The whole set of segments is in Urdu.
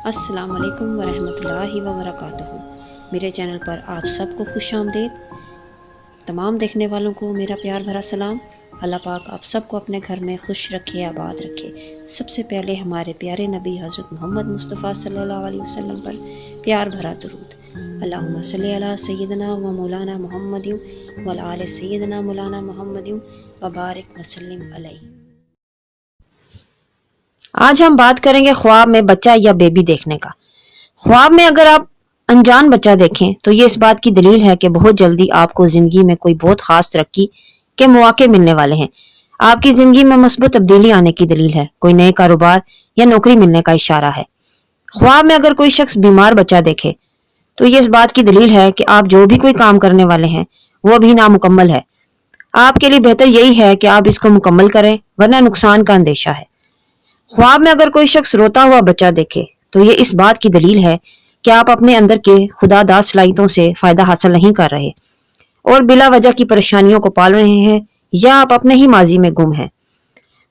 السلام علیکم ورحمۃ اللہ وبرکاتہ۔ میرے چینل پر آپ سب کو خوش آمدید۔ تمام دیکھنے والوں کو میرا پیار بھرا سلام۔ اللہ پاک آپ سب کو اپنے گھر میں خوش رکھے، آباد رکھے۔ سب سے پہلے ہمارے پیارے نبی حضرت محمد مصطفیٰ صلی اللہ علیہ وسلم پر پیار بھرا درود۔ اللہم صلی علی سیدنا و مولانا محمد وعلی آل سیدنا مولانا محمد وبارک وسلم علیہ۔ آج ہم بات کریں گے خواب میں بچہ یا بیبی دیکھنے کا۔ خواب میں اگر آپ انجان بچہ دیکھیں تو یہ اس بات کی دلیل ہے کہ بہت جلدی آپ کو زندگی میں کوئی بہت خاص ترقی کے مواقع ملنے والے ہیں۔ آپ کی زندگی میں مثبت تبدیلی آنے کی دلیل ہے، کوئی نئے کاروبار یا نوکری ملنے کا اشارہ ہے۔ خواب میں اگر کوئی شخص بیمار بچہ دیکھے تو یہ اس بات کی دلیل ہے کہ آپ جو بھی کوئی کام کرنے والے ہیں وہ ابھی نامکمل ہے۔ آپ کے لیے بہتر یہی ہے کہ آپ اس کو مکمل کریں، ورنہ نقصان کا اندیشہ ہے۔ خواب میں اگر کوئی شخص روتا ہوا بچہ دیکھے تو یہ اس بات کی دلیل ہے کہ آپ اپنے اندر کے خدا داد صلاحیتوں سے فائدہ حاصل نہیں کر رہے اور بلا وجہ کی پریشانیوں کو پال رہے ہیں، یا آپ اپنے ہی ماضی میں گم ہیں۔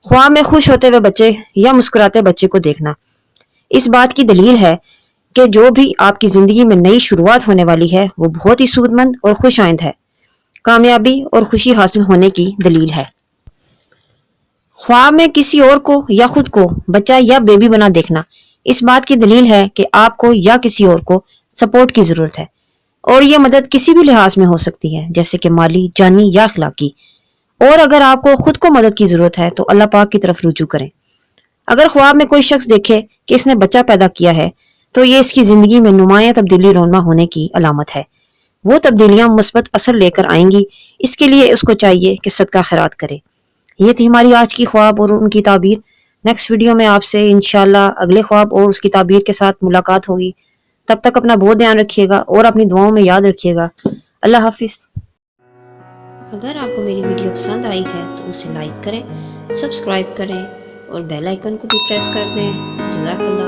خواب میں خوش ہوتے ہوئے بچے یا مسکراتے بچے کو دیکھنا اس بات کی دلیل ہے کہ جو بھی آپ کی زندگی میں نئی شروعات ہونے والی ہے وہ بہت ہی سود مند اور خوش آئند ہے، کامیابی اور خوشی حاصل ہونے کی دلیل ہے۔ خواب میں کسی اور کو یا خود کو بچہ یا بیبی بنا دیکھنا اس بات کی دلیل ہے کہ آپ کو یا کسی اور کو سپورٹ کی ضرورت ہے، اور یہ مدد کسی بھی لحاظ میں ہو سکتی ہے، جیسے کہ مالی، جانی یا اخلاقی۔ اور اگر آپ کو خود کو مدد کی ضرورت ہے تو اللہ پاک کی طرف رجوع کریں۔ اگر خواب میں کوئی شخص دیکھے کہ اس نے بچہ پیدا کیا ہے تو یہ اس کی زندگی میں نمایاں تبدیلی رونما ہونے کی علامت ہے۔ وہ تبدیلیاں مثبت اثر لے کر آئیں گی، اس کے لیے اس کو چاہیے کہ صدقہ خیرات کرے۔ یہ تھی ہماری آج کی خواب اور ان کی تعبیر۔ نیکسٹ ویڈیو میں آپ سے انشاءاللہ اگلے خواب اور اس کی تعبیر کے ساتھ ملاقات ہوگی۔ تب تک اپنا بہت دھیان رکھیے گا اور اپنی دعاؤں میں یاد رکھیے گا۔ اللہ حافظ۔ اگر آپ کو میری ویڈیو پسند آئی ہے تو اسے لائک کریں، سبسکرائب کریں اور بیل آئیکن کو بھی پریس کر دیں۔ جزاک اللہ۔